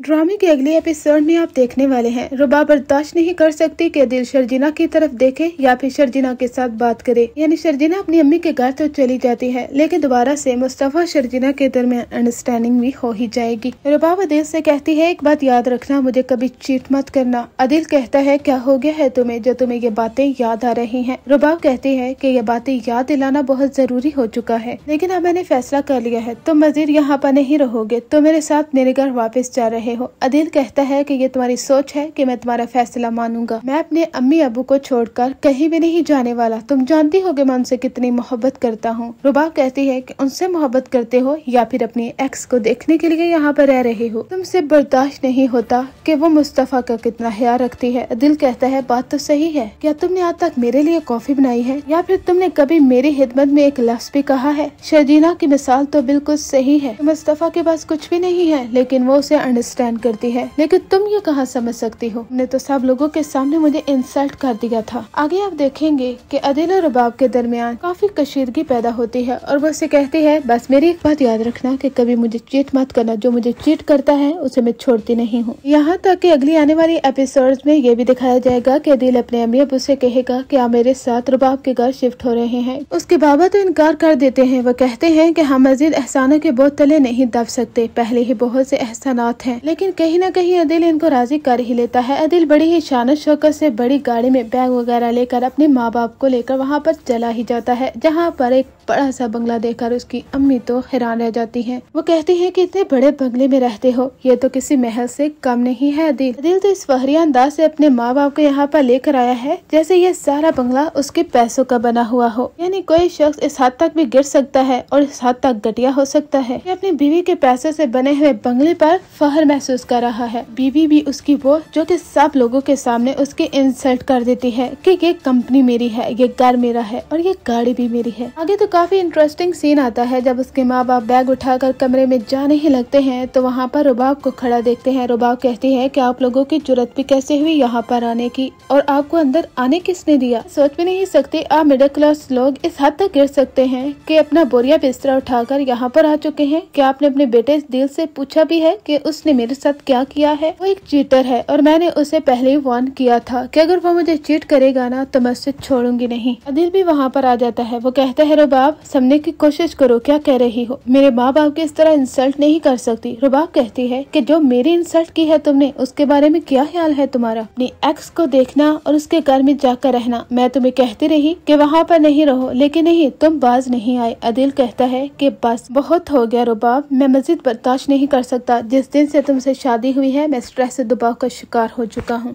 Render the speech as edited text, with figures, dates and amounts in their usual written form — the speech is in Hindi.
ड्रामे के अगले एपिसोड में आप देखने वाले हैं रुबा बर्दाश्त नहीं कर सकती कि अदिल शर्जीना की तरफ देखे या फिर शर्जीना के साथ बात करे। यानी शर्जीना अपनी अम्मी के घर तो चली जाती है, लेकिन दोबारा से मुस्तफा और शर्जीना के दरमियान अंडरस्टैंडिंग भी हो ही जाएगी। रुबा अदिल से कहती है, एक बात याद रखना, मुझे कभी चीट मत करना। अदिल कहता है, क्या हो गया है तुम्हें जो तुम्हें ये बातें याद आ रही है। रुबा कहती है कि ये बातें याद दिलाना बहुत जरूरी हो चुका है, लेकिन अब मैंने फैसला कर लिया है, तुम मजीद यहाँ पर नहीं रहोगे, तुम मेरे साथ मेरे घर वापस जा रहे हो। अदिल कहता है कि ये तुम्हारी सोच है कि मैं तुम्हारा फैसला मानूंगा, मैं अपने अम्मी अबू को छोड़कर कहीं भी नहीं जाने वाला, तुम जानती हो कि मैं उनसे कितनी मोहब्बत करता हूँ। रुबा कहती है कि उनसे मोहब्बत करते हो या फिर अपनी एक्स को देखने के लिए यहाँ पर रह रहे हो। तुमसे बर्दाश्त नहीं होता कि वो मुस्तफा का कितना ख्याल रखती है। अदिल कहता है, बात तो सही है, क्या तुमने आज तक मेरे लिए कॉफी बनाई है या फिर तुमने कभी मेरी खिदमत में एक लफ्ज भी कहा है। शर्जीना की मिसाल तो बिल्कुल सही है, मुस्तफा के पास कुछ भी नहीं है लेकिन वो उसे अंडरस्टैंड करती है, लेकिन तुम ये कहाँ समझ सकती हो, ने तो सब लोगों के सामने मुझे इंसल्ट कर दिया था। आगे आप देखेंगे कि अदिल और रुबाब के दरमियान काफी कशीदगी पैदा होती है और वो उसे कहती है, बस मेरी एक बात याद रखना कि कभी मुझे चीट मत करना, जो मुझे चीट करता है उसे मैं छोड़ती नहीं हूँ। यहाँ तक कि अगली आने वाली एपिसोड्स में ये भी दिखाया जाएगा कि अदिल अपने अम्मी अब्बू से कहेगा कि आप मेरे साथ रुबाब के घर शिफ्ट हो रहे हैं। उसके बाबा तो इनकार कर देते हैं, वो कहते हैं कि हम मजीद एहसानों के बोझ तले नहीं दब सकते, पहले ही बहुत से एहसानात हैं। लेकिन कहीं न कहीं अदिल इनको राजी कर ही लेता है। अदिल बड़ी ही शान शौकत से बड़ी गाड़ी में बैग वगैरह लेकर अपने माँ बाप को लेकर वहाँ पर चला ही जाता है, जहाँ पर एक बड़ा सा बंगला देखकर उसकी अम्मी तो हैरान रह जाती हैं। वो कहती है कि इतने बड़े बंगले में रहते हो, ये तो किसी महल से कम नहीं है। अदिल तो इस फहरिया अंदाज से अपने माँ बाप को यहाँ पर लेकर आया है जैसे ये सारा बंगला उसके पैसों का बना हुआ हो। यानी कोई शख्स इस हद तक भी गिर सकता है और इस हद तक घटिया हो सकता है कि अपनी बीवी के पैसे से बने हुए बंगले पर फख्र महसूस कर रहा है। बीवी भी उसकी वो जो कि सब लोगों के सामने उसकी इंसल्ट कर देती है कि ये कंपनी मेरी है, ये घर मेरा है और ये गाड़ी भी मेरी है। आगे तो काफी इंटरेस्टिंग सीन आता है जब उसके माँ बाप बैग उठाकर कमरे में जाने ही लगते हैं तो वहाँ पर रुबाब को खड़ा देखते हैं। रुबाब कहती है कि आप लोगों की जुर्रत भी कैसे हुई यहाँ पर आने की और आपको अंदर आने किसने दिया। सोच भी नहीं सकते आप मिडिल क्लास लोग इस हद तक गिर सकते हैं कि अपना बोरिया बिस्तरा उठाकर यहाँ पर आ चुके हैं। क्या आपने अपने बेटे दिल से पूछा भी है कि उसने मेरे साथ क्या किया है। वो एक चीटर है और मैंने उसे पहले ही वार्न किया था कि अगर वो मुझे चीट करेगा ना तो मैं उसे छोड़ूंगी नहीं। अदिल भी वहाँ पर आ जाता है। वो कहता है, रुबाब समझने की कोशिश करो, क्या कह रही हो, मेरे माँ बाप की इस तरह इंसल्ट नहीं कर सकती। रुबाब कहती है कि जो मेरी इंसल्ट की है तुमने, उसके बारे में क्या ख्याल है तुम्हारा। अपनी एक्स को देखना और उसके घर में जाकर रहना, मैं तुम्हें कहती रही कि वहाँ पर नहीं रहो, लेकिन नहीं, तुम बाज नहीं आए। अदिल कहता है कि बस बहुत हो गया रुबाब, मैं मजीद बर्दाश्त नहीं कर सकता। जिस दिन से तुमसे शादी हुई है मैं स्ट्रेस से दबाव का शिकार हो चुका हूँ।